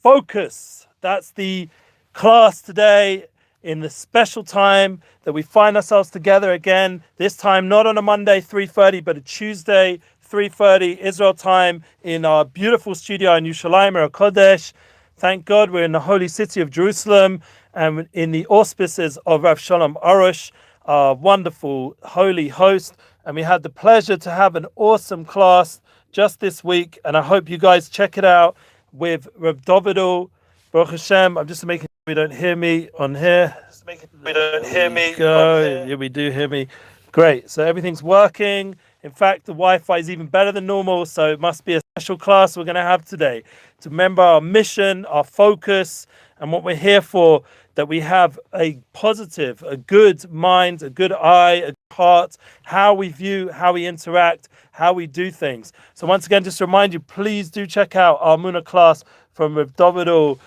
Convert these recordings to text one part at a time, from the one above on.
Focus. That's the class today in the special time that we find ourselves together again. This time not on a Monday 3:30, but a Tuesday 3:30 Israel time in our beautiful studio in Yerushalayim Kodesh. Thank God we're in the holy city of Jerusalem and in the auspices of Rav Shalom Arush, our wonderful holy host. And we had the pleasure to have an awesome class just this week, and I hope you guys check it out with Rav Davido. Baruch Hashem. I'm just making sure we don't hear me on here. We don't hear me. Yeah, we do hear me. Great. So everything's working. In fact, the Wi-Fi is even better than normal, so it must be a special class we're going to have today to remember our mission, our focus, and what we're here for, that we have a positive, a good mind, a good eye, a good heart, how we view, how we interact, how we do things. So once again, just to remind you, please do check out our Emuna class from Rav Davido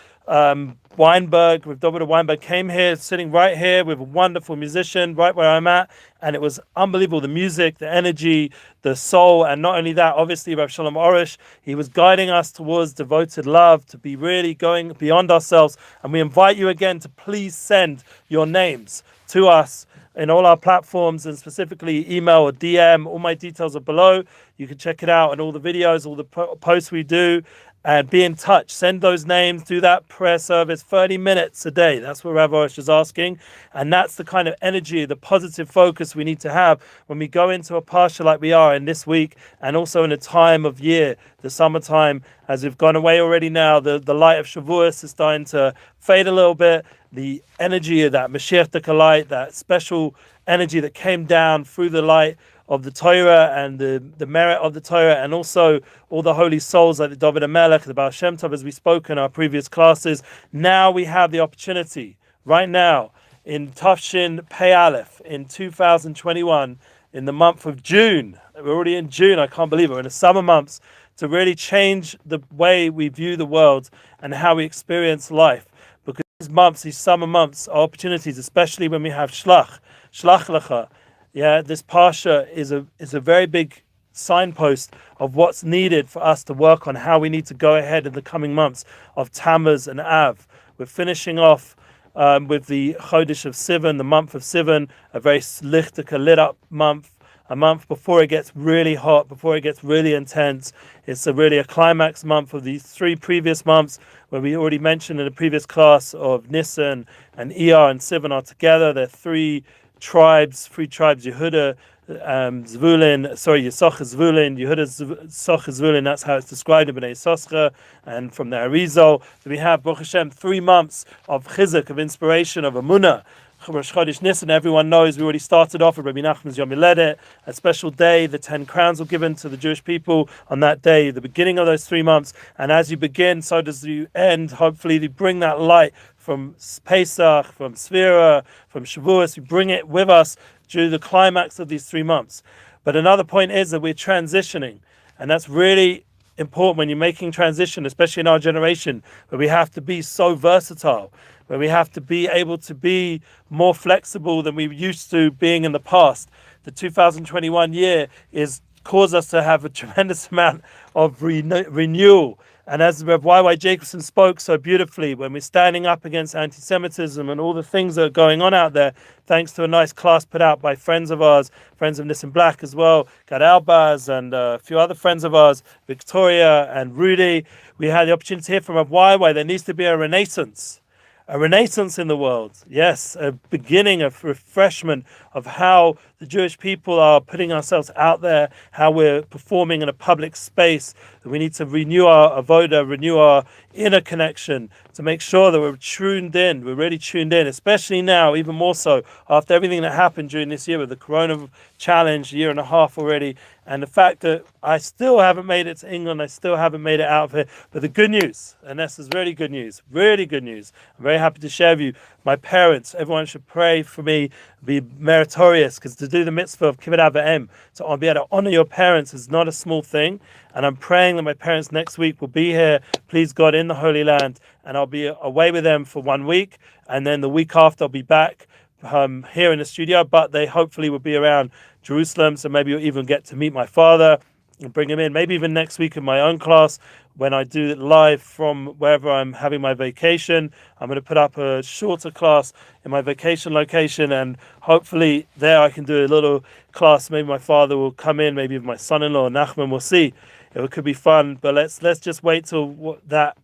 Weinberg. Rav Davido Weinberg came here, sitting right here with a wonderful musician right where I'm at, and it was unbelievable. The music, the energy, the soul, and not only that, obviously Rav Shalom Arush, he was guiding us towards devoted love, to be really going beyond ourselves. And we invite you again to please send your names to us in all our platforms, and specifically email or DM. All my details are below. You can check it out and all the videos, all the posts we do. And be in touch. Send those names. Do that prayer service 30 minutes a day. That's what Rav Arush is asking. And that's the kind of energy, the positive focus we need to have when we go into a parsha like we are in this week, and also in a time of year, the summertime, as we've gone away already now. The light of Shavuos is starting to fade a little bit. The energy of that Mashiach light, that special energy that came down through the light of the Torah and the merit of the Torah, and also all the holy souls like the David HaMelech, the Baal Shem Tov, as we spoke in our previous classes. Now we have the opportunity, right now, in Tafshin Pei Aleph, in 2021, in the month of June. We're already in June, I can't believe it. We're in the summer months, to really change the way we view the world and how we experience life. Because these months, these summer months, are opportunities, especially when we have Shlach Lecha. Yeah, this parsha is a very big signpost of what's needed for us to work on how we need to go ahead in the coming months of Tammuz and Av. We're finishing off with the Chodesh of Sivan, the month of Sivan, a very lichtika, lit up month, a month before it gets really hot, before it gets really intense. It's really a climax month of these three previous months, where we already mentioned in the previous class of Nissim and Iyar and Sivan are together. They're three tribes, Yehuda, Zvulun, Yisachar Zvulun, Yehuda Yisachar Zvulun, that's how it's described in Bnei Yisachar, and from the Arizal. So we have, Baruch Hashem, 3 months of chizuk, of inspiration, of Emuna. Rosh Chodesh Nissan, everyone knows, we already started off with Rabbi Nachman's Yom Yiledet, a special day. The 10 crowns were given to the Jewish people on that day, the beginning of those 3 months. And as you begin, so does you end. Hopefully, you bring that light from Pesach, from Sfira, from Shavuos. We bring it with us through the climax of these 3 months. But another point is that we're transitioning, and that's really important when you're making transition, especially in our generation, where we have to be so versatile, where we have to be able to be more flexible than we used to being in the past. The 2021 year is caused us to have a tremendous amount of renewal. And as Rev Y.Y. Jacobson spoke so beautifully, when we're standing up against anti-Semitism and all the things that are going on out there, thanks to a nice class put out by friends of ours, friends of Nissim Black as well, Gad Albaz and a few other friends of ours, Victoria and Rudy, we had the opportunity to hear from Rev Y.Y. There needs to be a renaissance in the world. Yes, a beginning of refreshment of how the Jewish people are putting ourselves out there, how we're performing in a public space. We need to renew our avoda, renew our inner connection, to make sure that we're tuned in, we're really tuned in, especially now, even more so, after everything that happened during this year with the Corona challenge, a year and a half already, and the fact that I still haven't made it to England, I still haven't made it out of here. But the good news, and this is really good news, I'm very happy to share with you, my parents, everyone should pray for me, be meritorious, because to do the mitzvah of kibbud av v'em, to be able to honor your parents is not a small thing. And I'm praying that my parents next week will be here, please God, in the Holy Land, and I'll be away with them for 1 week, and then the week after I'll be back here in the studio, but they hopefully will be around Jerusalem, so maybe you'll even get to meet my father, and bring him in. Maybe even next week in my own class when I do it live from wherever I'm having my vacation. I'm going to put up a shorter class in my vacation location, and hopefully there I can do a little class. Maybe my father will come in, maybe my son-in-law Nachman. We'll see. It could be fun, but let's just wait till that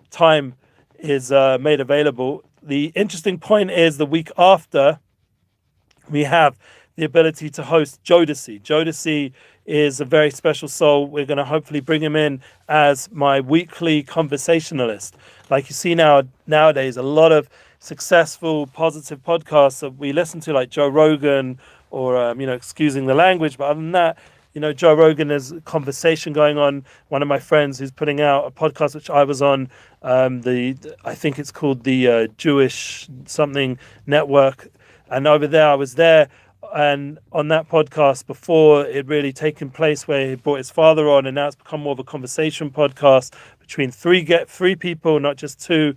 time is made available. The interesting point is the week after we have the ability to host Jodeci. Jodeci is a very special soul. We're going to hopefully bring him in as my weekly conversationalist. Like you see nowadays, a lot of successful, positive podcasts that we listen to, like Joe Rogan or, excusing the language. But other than that, Joe Rogan, there's a conversation going on. One of my friends who's putting out a podcast, which I was on, I think it's called the Jewish something network. And over there, I was there. And on that podcast before it really taken place, where he brought his father on, and now it's become more of a conversation podcast between three people, not just two.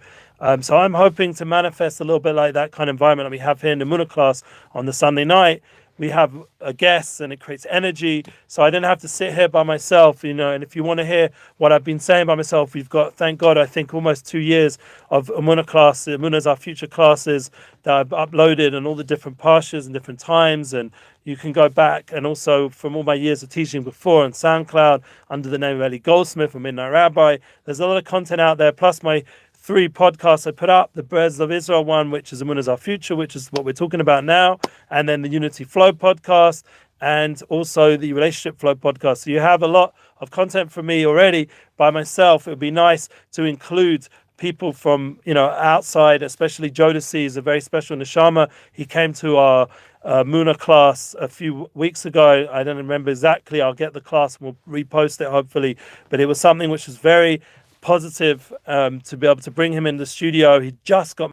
So I'm hoping to manifest a little bit like that kind of environment that we have here in the Emuna class on the Sunday night. We have a guest and it creates energy. So I don't have to sit here by myself, and if you want to hear what I've been saying by myself, we've got, thank God, I think almost 2 years of Emuna class. Emuna's our future classes that I've uploaded and all the different parshas and different times. And you can go back, and also from all my years of teaching before on SoundCloud under the name of Eli Goldsmith or Midnightrabbi. There's a lot of content out there, plus my 3 podcasts I put up, the Birds of Israel one, which is Emuna's Our Future, which is what we're talking about now, and then the Unity Flow podcast, and also the Relationship Flow podcast. So you have a lot of content from me already by myself. It would be nice to include people from, outside, especially Jodeci is a very special neshama. He came to our Emuna class a few weeks ago. I don't remember exactly. I'll get the class and we'll repost it hopefully. But it was something which was very positive to be able to bring him in the studio. He just got,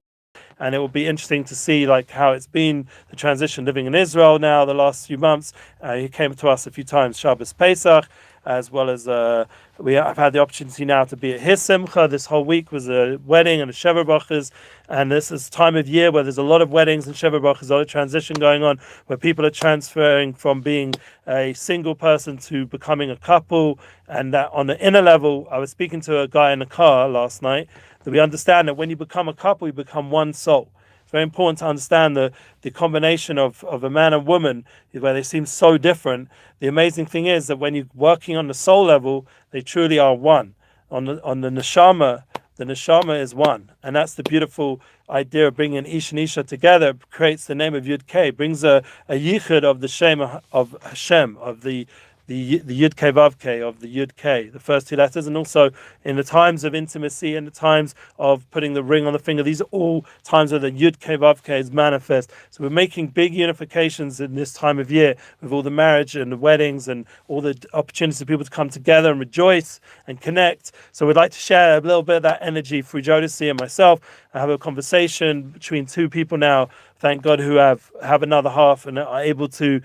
and it will be interesting to see how it's been, the transition living in Israel now the last few months. He came to us a few times Shabbos Pesach, as well as I've had the opportunity now to be at his simcha. This whole week was a wedding and a Sheva Brachas, and this is time of year where there's a lot of weddings and Sheva Brachas, a lot of transition going on, where people are transferring from being a single person to becoming a couple. And that on the inner level, I was speaking to a guy in the car last night, that we understand that when you become a couple, you become one soul. It's very important to understand the combination of a man and woman, where they seem so different. The amazing thing is that when you're working on the soul level, they truly are one. On the neshama, the neshama is one. And that's the beautiful idea of bringing Ish and Isha together. It creates the name of Yud K, brings a yichud of the Shem of Hashem, of the Yud K Vav K, of the Yud K, the first 2 letters, and also in the times of intimacy and the times of putting the ring on the finger. These are all times where the Yud K Vav K is manifest. So we're making big unifications in this time of year with all the marriage and the weddings and all the opportunities for people to come together and rejoice and connect. So we'd like to share a little bit of that energy through Jodeci and myself. I have a conversation between 2 people now, thank God, who have another half and are able to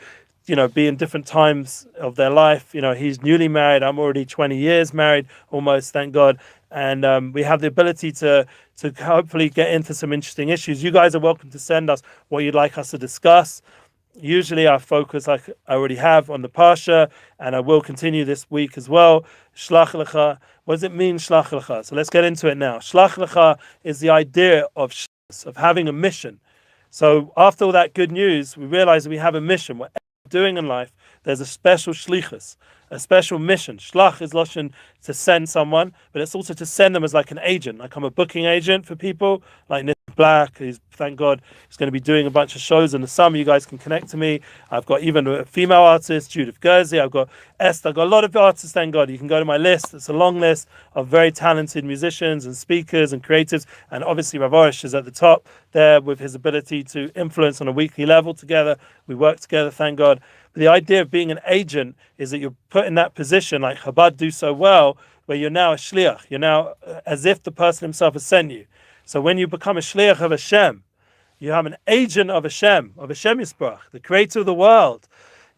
be in different times of their life. He's newly married. I'm already 20 years married, almost, thank God. And we have the ability to hopefully get into some interesting issues. You guys are welcome to send us what you'd like us to discuss. Usually I focus, like I already have, on the Parsha, and I will continue this week as well. Shlach lecha. What does it mean, shlach lecha? So let's get into it now. Shlach lecha is the idea of having a mission. So after all that good news, we realize that we have a mission. Whatever we're doing in life, there's a special shlichus, a special mission. Shlach is lashon to send someone, but it's also to send them as like an agent. Like I'm a booking agent for people, like Nissim Black, who's, thank God, he's going to be doing a bunch of shows in the summer. You guys can connect to me. I've got even a female artist, Judith Gersey. I've got Esther. I've got a lot of artists, thank God. You can go to my list. It's a long list of very talented musicians and speakers and creatives. And obviously Rav Orish is at the top there with his ability to influence on a weekly level together. We work together, thank God. But the idea of being an agent is that you're put in that position, like Chabad do so well, where you're now a shliach. You're now as if the person himself has sent you. So when you become a shliach of Hashem, you have an agent of Hashem Yisparach, the creator of the world.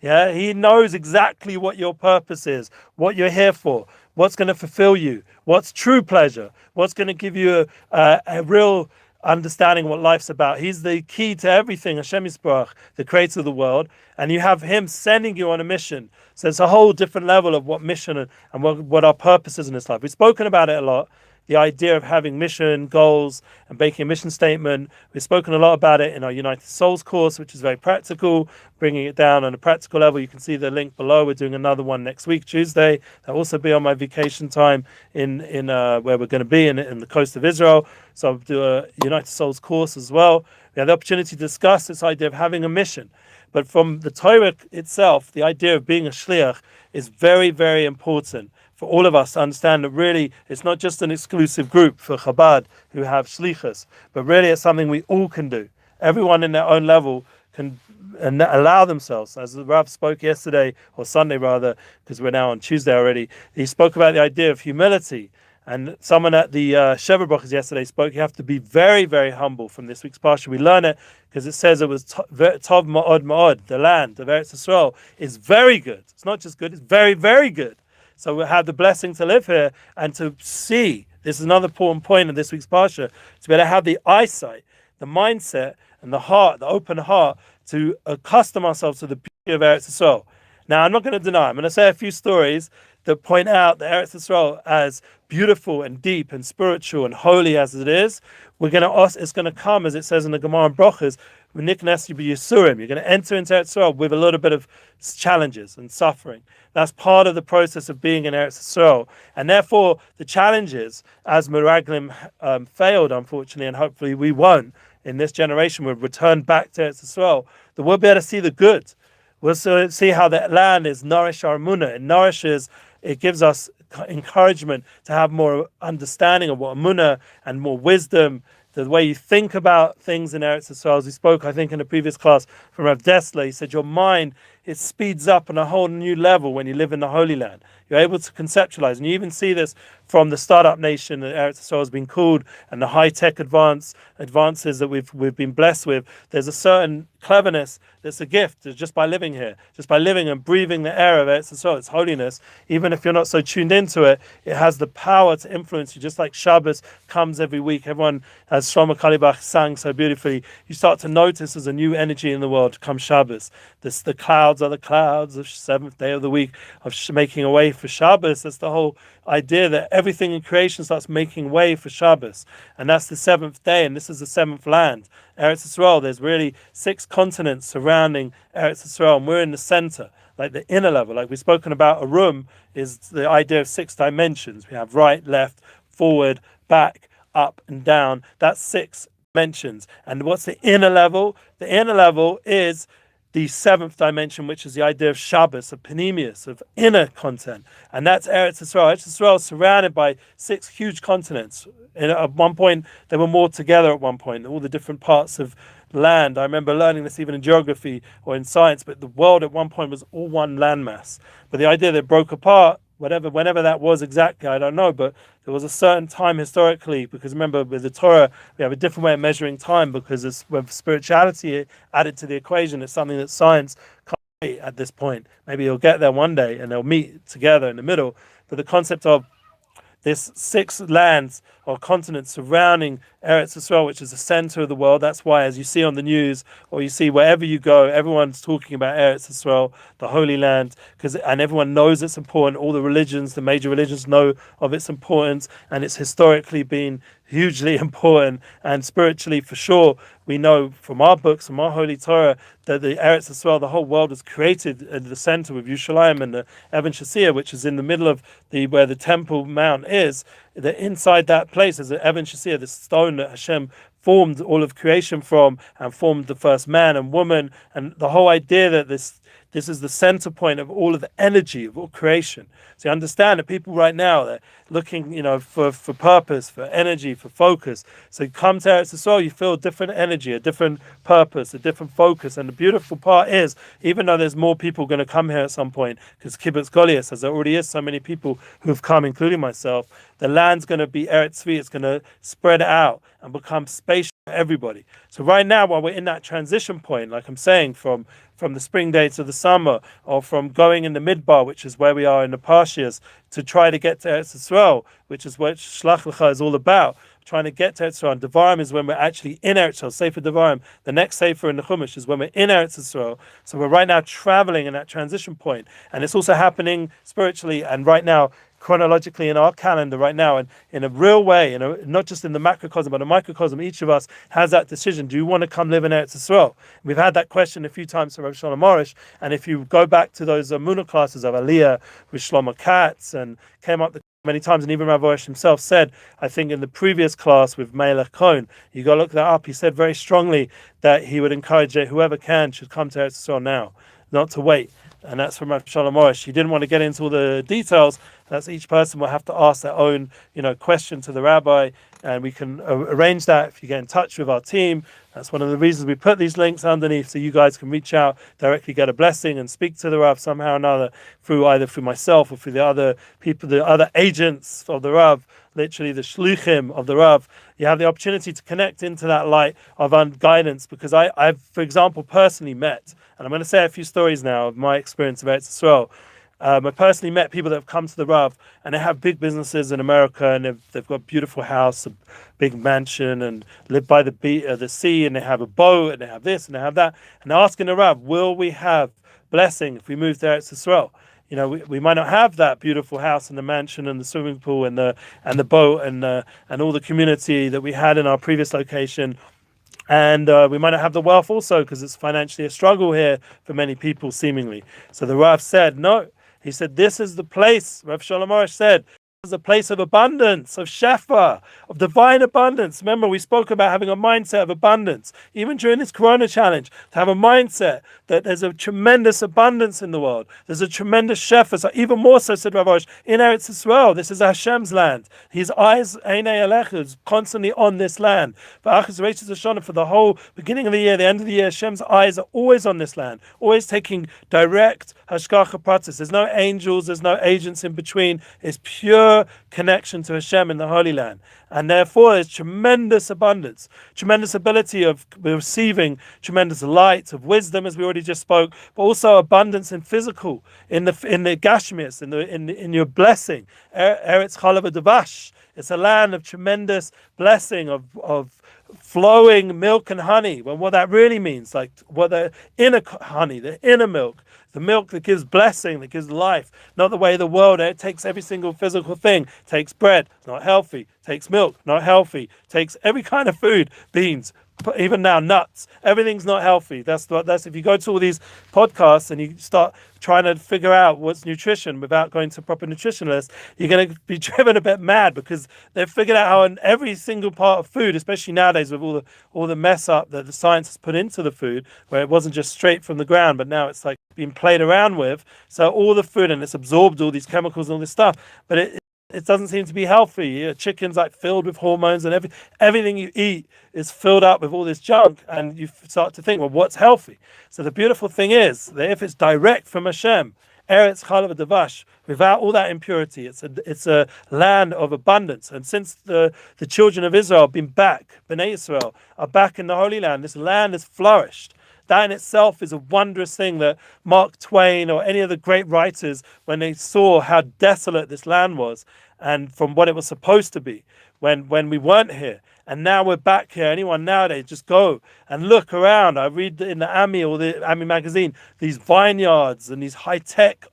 Yeah, he knows exactly what your purpose is, what you're here for, what's going to fulfill you, what's true pleasure, what's going to give you a real understanding what life's about. He's the key to everything, Hashem Yisbarach, the creator of the world, and you have him sending you on a mission. So it's a whole different level of what mission and what our purpose is in this life. We've spoken about it a lot, the idea of having mission, goals, and making a mission statement. We've spoken a lot about it in our United Souls course, which is very practical, bringing it down on a practical level. You can see the link below. We're doing another one next week, Tuesday. That'll also be on my vacation time in where we're going to be in the coast of Israel. So I'll do a United Souls course as well. We had the opportunity to discuss this idea of having a mission. But from the Torah itself, the idea of being a shliach is very, very important for all of us to understand that really it's not just an exclusive group for Chabad who have shlichus, but really it's something we all can do. Everyone in their own level can allow themselves, as the Rav spoke yesterday, or Sunday rather, because we're now on Tuesday already, he spoke about the idea of humility. And someone at the Sheva Brachas yesterday spoke, you have to be very, very humble from this week's parsha. We learn it because it says it was Tov Ma'od Ma'od, the land of Eretz Yisrael is very good. It's not just good, it's very, very good. So we have the blessing to live here and to see, this is another important point of this week's parsha, to be able to have the eyesight, the mindset, and the heart, the open heart, to accustom ourselves to the beauty of Eretz Yisrael. Now, I'm not going to deny, I'm going to say a few stories that point out that Eretz Yisrael, as beautiful and deep and spiritual and holy as it is, it's going to come, as it says in the Gemara and Brochas, you're going to enter into Eretz Yisrael with a little bit of challenges and suffering. That's part of the process of being in Eretz Yisrael. And therefore, the challenges, as Meraglim failed, unfortunately, and hopefully we won't, in this generation, we'll return back to Eretz Yisrael, that we'll be able to see the good. We'll see how that land is nourished our Emuna. It gives us encouragement to have more understanding of what Emuna and more wisdom, the way you think about things in Eretz Yisrael. As we spoke, I think, in a previous class from Rav Dessler, he said your mind, it speeds up on a whole new level when you live in the Holy Land. You're able to conceptualize, and you even see this from the startup nation that Eretz Yisrael has been called, and the high-tech advances that we've been blessed with. There's a certain cleverness that's a gift just by living here, just by living and breathing the air of Eretz Yisrael, its holiness. Even if you're not so tuned into it, it has the power to influence you, just like Shabbos comes every week. Everyone, as Shlomo Kalibach sang so beautifully, you start to notice there's a new energy in the world come Shabbos. The clouds are the clouds of seventh day of the week, of making a way for Shabbos. That's the whole idea, that everything in creation starts making way for Shabbos. And that's the seventh day, and this is the seventh land. Eretz Yisrael, there's really 6 continents surrounding Eretz Yisrael, and we're in the center, like the inner level. Like we've spoken about, a room is the idea of 6 dimensions. We have right, left, forward, back, up, and down. That's 6 dimensions. And what's the inner level? The inner level is the 7th dimension, which is the idea of Shabbos, of Panemius, of inner content. And that's Eretz Yisrael. Eretz Yisrael is surrounded by 6 huge continents. And at one point, they were more together at one point, all the different parts of land. I remember learning this even in geography or in science, but the world at one point was all one landmass. But the idea that it broke apart, whenever that was exactly, I don't know, but there was a certain time historically, because remember with the Torah, we have a different way of measuring time, because it's, with spirituality added to the equation, it's something that science can't meet at this point. Maybe it'll get there one day and they'll meet together in the middle. But the concept of this 6 lands or continents surrounding Eretz Yisrael, which is the center of the world. That's why, as you see on the news, or you see wherever you go, everyone's talking about Eretz Yisrael, the Holy Land, and everyone knows it's important. All the religions, the major religions, know of its importance, and it's historically been hugely important, and spiritually for sure. We know from our books, from our Holy Torah, that the Eretz Yisrael, the whole world, was created at the center with Yerushalayim and the Even Shasiyah, which is in the middle of where the Temple Mount is. That inside that place is the Even Shasiyah, this stone that Hashem formed all of creation from, and formed the first man and woman, and the whole idea that this is the center point of all of the energy of all creation. So you understand that people right now, they're looking, for purpose, for energy, for focus. So you come to Eretz Yisrael, you feel a different energy, a different purpose, a different focus. And the beautiful part is, even though there's more people going to come here at some point, because Kibbutz Goliath, as there already is so many people who've come, including myself, the land's going to be Eretz Tzvi, it's going to spread out and become spacious for everybody. So right now, while we're in that transition point, like I'm saying, from the spring days to the summer, or from going in the Midbar, which is where we are in the Parshias, to try to get to Eretz Yisrael, which is what Shlach Lecha is all about, trying to get to Eretz Yisrael. And Devarim is when we're actually in Eretz Yisrael. Sefer Devarim, the next Sefer in the Chumash, is when we're in Eretz Yisrael. So we're right now traveling in that transition point. And it's also happening spiritually and right now, chronologically in our calendar right now, and in a real way, not just in the macrocosm, but a microcosm. Each of us has that decision. Do you want to come live in Eretz Yisrael? We've had that question a few times from Rav Shalom Arush, and if you go back to those Emuna classes of Aliyah with Shlomo Katz, and came up many times, and even Rav Arush himself said, I think in the previous class with Melech Cohen, you go look that up, he said very strongly that he would encourage whoever can should come to Eretz Yisrael now, not to wait. And that's from Rav Shalom Arush. He didn't want to get into all the details. That's each person will have to ask their own, question to the rabbi, and we can arrange that if you get in touch with our team. That's one of the reasons we put these links underneath, so you guys can reach out, directly get a blessing, and speak to the Rav somehow or another, either through myself or through the other people, the other agents of the Rav, literally the shluchim of the Rav. You have the opportunity to connect into that light of guidance, because I've, for example, personally met, and I'm going to say a few stories now of my experience of Eretz Yisrael. I personally met people that have come to the Rav, and they have big businesses in America, and they've got a beautiful house, a big mansion, and live by the sea, and they have a boat, and they have this, and they have that. And they're asking the Rav, will we have blessing if we move to Eretz Yisrael? We might not have that beautiful house and the mansion and the swimming pool and the boat and all the community that we had in our previous location. And we might not have the wealth also, because it's financially a struggle here for many people, seemingly. So the Rav said, no. He said, this is the place, Rav Shalom Arush said, this is a place of abundance, of shefa, of divine abundance. Remember, we spoke about having a mindset of abundance, even during this Corona challenge, to have a mindset that there's a tremendous abundance in the world. There's a tremendous shefa. So even more so, said Rav Arush, in Eretz Yisrael, this is Hashem's land. His eyes, Einei Alecha, is constantly on this land. For the whole beginning of the year, the end of the year, Hashem's eyes are always on this land, always taking direct hashgacha pratis. There's no angels, there's no agents in between. It's pure connection to Hashem in the Holy Land. And therefore there's tremendous abundance, tremendous ability of receiving tremendous light, of wisdom, as we already just spoke, but also abundance in physical, in the gashmias, in your blessing. Eretz Chalav Devash. It's a land of tremendous blessing, of flowing milk and honey. Well, what that really means, like what the inner honey, the inner milk, the milk that gives blessing, that gives life, not the way the world, it takes every single physical thing, takes bread, not healthy, takes milk, not healthy, takes every kind of food, beans, even now nuts, everything's not healthy. That's if you go to all these podcasts and you start trying to figure out what's nutrition without going to proper nutritionalists, you're going to be driven a bit mad, because they've figured out how in every single part of food, especially nowadays with all the mess up that the science has put into the food, where it wasn't just straight from the ground, but now it's like being played around with. So all the food, and it's absorbed all these chemicals and all this stuff, but it doesn't seem to be healthy. Chicken's like filled with hormones, and everything you eat is filled up with all this junk, and you start to think, well, what's healthy? So the beautiful thing is that if it's direct from Hashem, Eretz Chalav Devash, without all that impurity, it's a land of abundance. And since the children of Israel have been back, Bnei Israel are back in the Holy Land, this land has flourished. That in itself is a wondrous thing that Mark Twain or any of the great writers, when they saw how desolate this land was, and from what it was supposed to be when we weren't here, and now we're back here. Anyone nowadays, just go and look around. I read in the Ami or the Ami magazine, these vineyards and these high-tech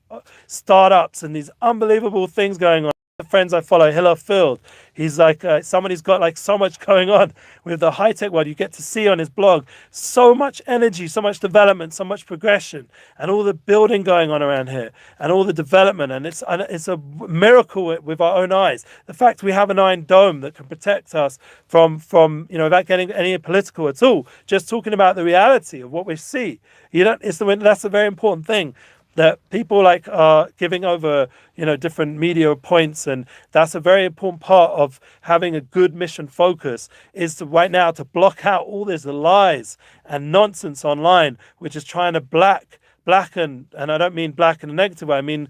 startups and these unbelievable things going on. The friends I follow, Hillel Field, he's like somebody's got like so much going on with the high-tech world. You get to see on his blog so much energy, so much development, so much progression, and all the building going on around here, and all the development, and it's a miracle with our own eyes. The fact we have an Iron Dome that can protect us from without getting any political at all, just talking about the reality of what we see. That's a very important thing, that people like are giving over, different media points, and that's a very important part of having a good mission focus, is to right now to block out all this lies and nonsense online, which is trying to blacken, and I don't mean black in a negative way, I mean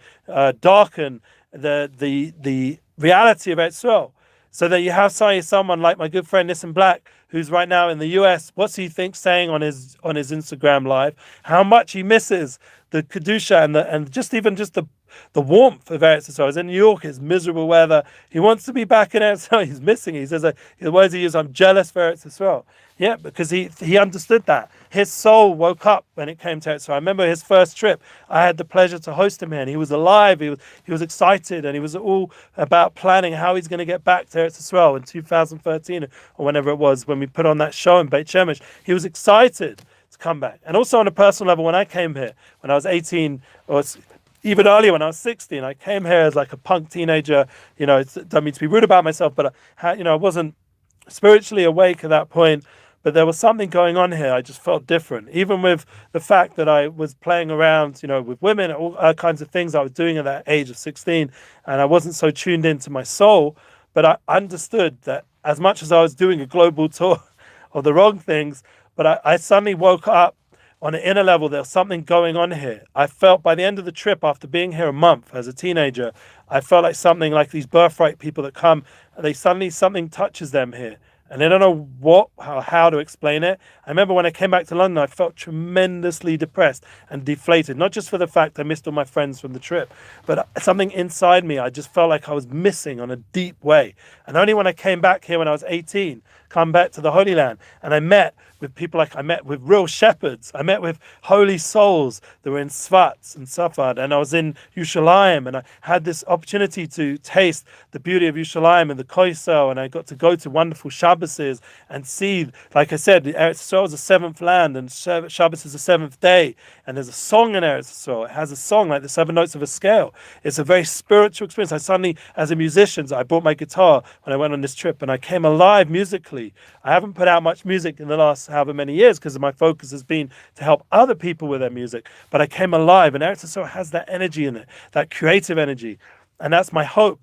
darken the reality of Israel. So that you have someone like my good friend Nissim Black, who's right now in the US. What's he saying on his Instagram live? How much he misses the kedusha and just the warmth of Eretz Yisrael. He's in New York, it's miserable weather. He wants to be back in Eretz Yisrael. He's missing it. He says, the words he uses, I'm jealous for Eretz Yisrael. Yeah, because he understood that. His soul woke up when it came to Eretz Yisrael. I remember his first trip. I had the pleasure to host him here, and he was alive. He was excited, and he was all about planning how he's going to get back to Eretz Yisrael in 2013 or whenever it was when we put on that show in Beit Shemesh. He was excited to come back. And also on a personal level, when I came here, when I was 18, or even earlier when I was 16, I came here as like a punk teenager. Don't mean to be rude about myself, but I wasn't spiritually awake at that point. But there was something going on here. I just felt different, even with the fact that I was playing around, with women, all kinds of things I was doing at that age of 16, and I wasn't so tuned into my soul. But I understood that as much as I was doing a global tour of the wrong things, but I suddenly woke up on an inner level. There was something going on here. I felt by the end of the trip, after being here a month as a teenager, I felt like something like these birthright people that come, something touches them here. And I don't know how to explain it. I remember when I came back to London, I felt tremendously depressed and deflated, not just for the fact I missed all my friends from the trip, but something inside me, I just felt like I was missing on a deep way. And only when I came back here when I was 18, come back to the Holy Land, and I met with people I met with real shepherds. I met with holy souls that were in Svat and Safad, and I was in Yerushalayim, and I had this opportunity to taste the beauty of Yerushalayim and the Koisel, and I got to go to wonderful Shabbases and see, like I said, Eretz Yisrael is the seventh land, and Shabbos is the seventh day, and there's a song in Eretz Yisrael. It has a song like the 7 notes of a scale. It's a very spiritual experience. I suddenly, as a musician, I bought my guitar when I went on this trip, and I came alive musically. I haven't put out much music in the last however many years because my focus has been to help other people with their music, but I came alive, and Eretz Yisrael has that energy in it, that creative energy, and that's my hope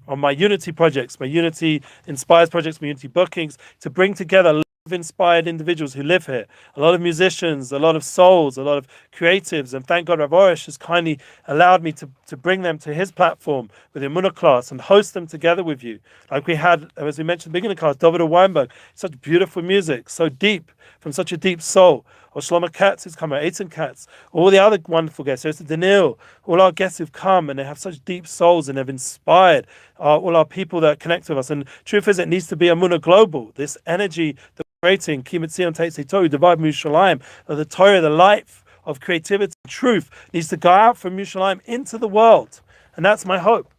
on my Unity projects, my Unity Inspires projects, my Unity bookings, to bring together inspired individuals who live here, a lot of musicians, a lot of souls, a lot of creatives, and thank God Rav Orish has kindly allowed me to bring them to his platform with the Emuna class and host them together with you. Like we had, as we mentioned at the beginning of the class, David Weinberg, such beautiful music, so deep, from such a deep soul. Or Shlomo Katz who's come, or Eitan Katz, all the other wonderful guests, so Daniil, all our guests who've come and they have such deep souls and have inspired all our people that connect with us. And truth is, it needs to be Emuna global, this energy that creating Kimetzion Teitzei Torah, Divide Yerushalayim, the Torah, the life of creativity, truth needs to go out from Yerushalayim into the world, and that's my hope,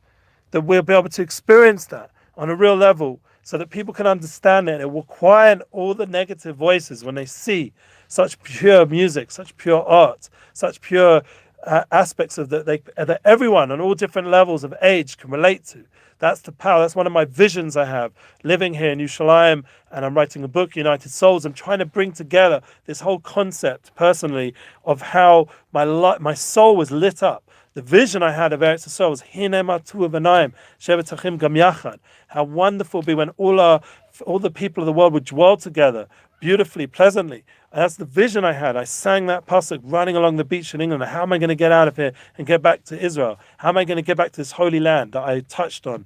that we'll be able to experience that on a real level, so that people can understand it. It will quiet all the negative voices when they see such pure music, such pure art, such pure aspects of that everyone on all different levels of age can relate to. That's the power. That's one of my visions I have, living here in Yerushalayim, and I'm writing a book, United Souls. I'm trying to bring together this whole concept personally of how my soul was lit up. The vision I had of Eretz Yisrael was Hine Matu V'Naim, Shevet Achim Gam Yachad. How wonderful it would be when all the people of the world would dwell together beautifully, pleasantly. And that's the vision I had. I sang that pasuk running along the beach in England. How am I going to get out of here and get back to Israel? How am I going to get back to this holy land that I touched on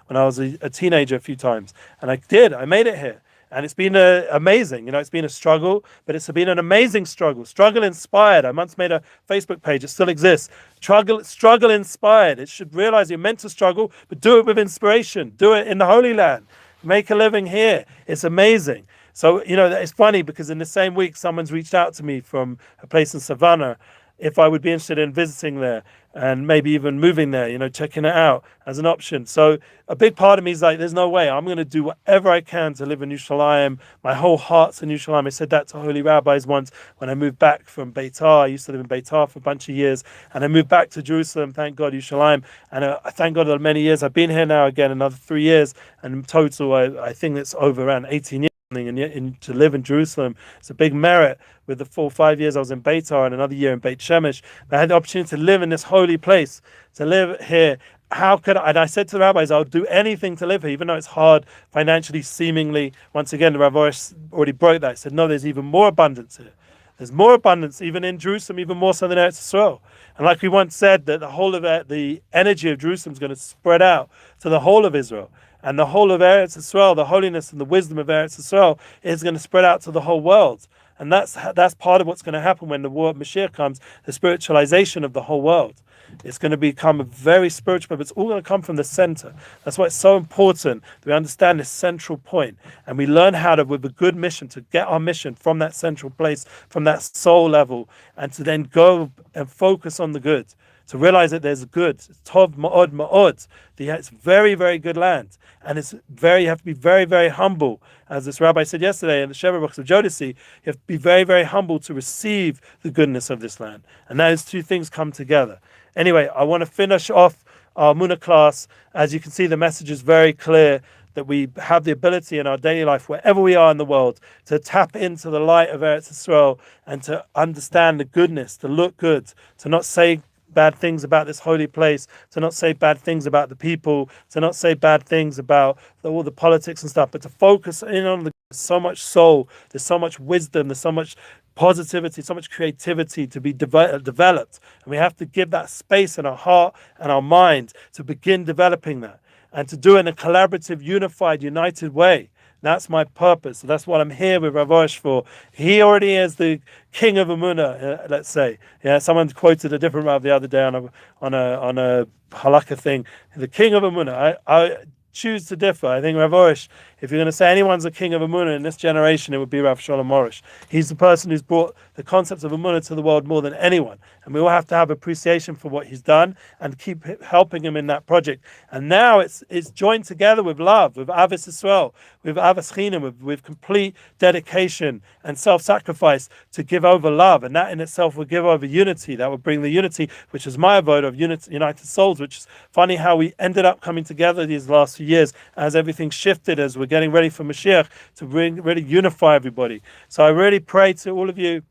when I was a teenager a few times? And I did. I made it here. And it's been amazing. It's been a struggle, but it's been an amazing struggle. Struggle inspired. I once made a Facebook page. It still exists. Struggle inspired. It should realize you're meant to struggle, but do it with inspiration. Do it in the Holy Land. Make a living here. It's amazing. So, it's funny because in the same week, someone's reached out to me from a place in Savannah if I would be interested in visiting there and maybe even moving there, checking it out as an option. So a big part of me is like, there's no way. I'm going to do whatever I can to live in Yerushalayim. My whole heart's in Yerushalayim. I said that to holy rabbis once when I moved back from Beitar. I used to live in Beitar for a bunch of years, and I moved back to Jerusalem, thank God, Yerushalayim. And I thank God that many years. I've been here now again another 3 years, and in total, I think it's over around 18 years. And yet to live in Jerusalem, it's a big merit. With the 4 or 5 years I was in Beitar and another year in Beit Shemesh, I had the opportunity to live in this holy place, to live here. How could I? And I said to the rabbis, I'll do anything to live here, even though it's hard financially, seemingly. Once again, the Rav Orish already broke that. He said, no, there's even more abundance here. There's more abundance even in Jerusalem, even more so than Eretz Yisrael. And like we once said, that the whole of the energy of Jerusalem is going to spread out to the whole of Israel. And the whole of Eretz Yisrael, the holiness and the wisdom of Eretz Yisrael is going to spread out to the whole world. And that's part of what's going to happen when the war of Mashiach comes, the spiritualization of the whole world. It's going to become a very spiritual, but it's all going to come from the center. That's why it's so important that we understand this central point, and we learn how to, with a good mission, to get our mission from that central place, from that soul level, and to then go and focus on the good. To realize that there's a good, tov ma'od ma'od. It's very, very good land, and you have to be very, very humble. As this rabbi said yesterday in the Sheva Brachos of Jodeci, you have to be very, very humble to receive the goodness of this land. And those two things come together. Anyway, I want to finish off our Emuna class. As you can see, the message is very clear that we have the ability in our daily life, wherever we are in the world, to tap into the light of Eretz Yisrael and to understand the goodness, to look good, to not say bad things about this holy place, to not say bad things about the people, to not say bad things about all the politics and stuff, but to focus in on there's so much soul, there's so much wisdom, there's so much positivity, so much creativity to be developed. And we have to give that space in our heart and our mind to begin developing that and to do it in a collaborative, unified, united way. That's my purpose. So that's what I'm here with Rav Arush for. He already is the king of Emuna, let's say. Yeah, someone quoted a different Rav the other day on a halakha thing. The king of Emuna. I choose to differ. I think Rav Arush, if you're going to say anyone's the king of Emuna in this generation, it would be Rav Shalom Arush. He's the person who's brought the concepts of Emuna to the world more than anyone. And we all have to have appreciation for what he's done and keep helping him in that project. And now it's joined together with love, with Avos Yisrael, with Avos Chinam, with complete dedication and self-sacrifice to give over love. And that in itself will give over unity. That will bring the unity, which is my vote of united souls, which is funny how we ended up coming together these last few years as everything shifted, as we're getting ready for Mashiach to really unify everybody. So I really pray to all of you,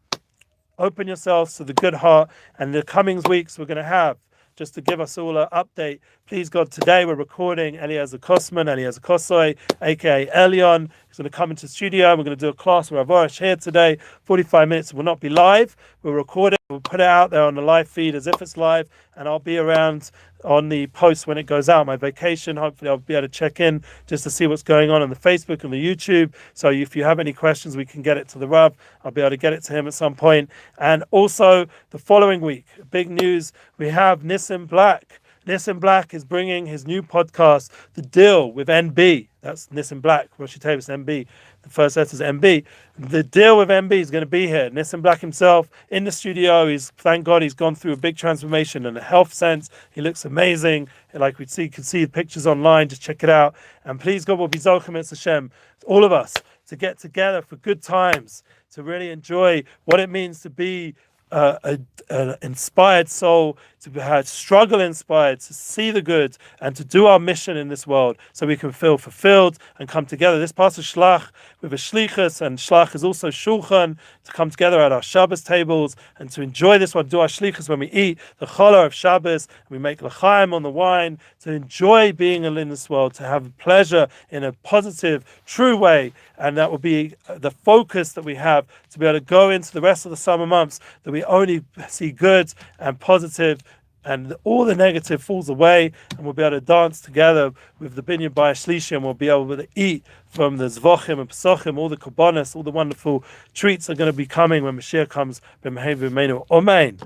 open yourselves to the good heart, and the coming weeks we're going to have, just to give us all an update. Please God, today we're recording Eliezer Kossoy, aka Elion. He's going to come into the studio. We're going to do a class with Rav Arush here today. 45 minutes. It will not be live. We'll record it. We'll put it out there on the live feed as if it's live, and I'll be around on the post when it goes out. My vacation. Hopefully, I'll be able to check in just to see what's going on the Facebook and the YouTube. So if you have any questions, we can get it to the Rav. I'll be able to get it to him at some point. And also the following week, big news. We have Nissim Black. Nissim Black is bringing his new podcast, The Deal with NB. That's Nissim Black, Rosh Hashanah NB. The first letter is MB. The Deal with MB is going to be here. Nissim Black himself in the studio. Thank God he's gone through a big transformation in a health sense. He looks amazing. Like you can see the pictures online. Just check it out. And please God will be Zochem et Hashem, all of us, to get together for good times, to really enjoy what it means to be an inspired soul, to struggle inspired, to see the good, and to do our mission in this world so we can feel fulfilled and come together. This part of Shlach with a Shlichus, and Shlach is also Shulchan, to come together at our Shabbos tables and to enjoy this one, do our Shlichus when we eat the challah of Shabbos, and we make l'chaim on the wine, to enjoy being in this world, to have pleasure in a positive, true way. And that will be the focus that we have to be able to go into the rest of the summer months, that we only see good and positive, and all the negative falls away, and we'll be able to dance together with the Binyan Baya Shlishi, and we'll be able to eat from the Zvochim and Pesachim, all the Korbanos, all the wonderful treats are going to be coming when Mashiach comes. Amen.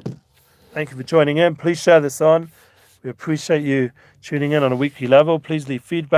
Thank you for joining in. Please share this on. We appreciate you tuning in on a weekly level. Please leave feedback.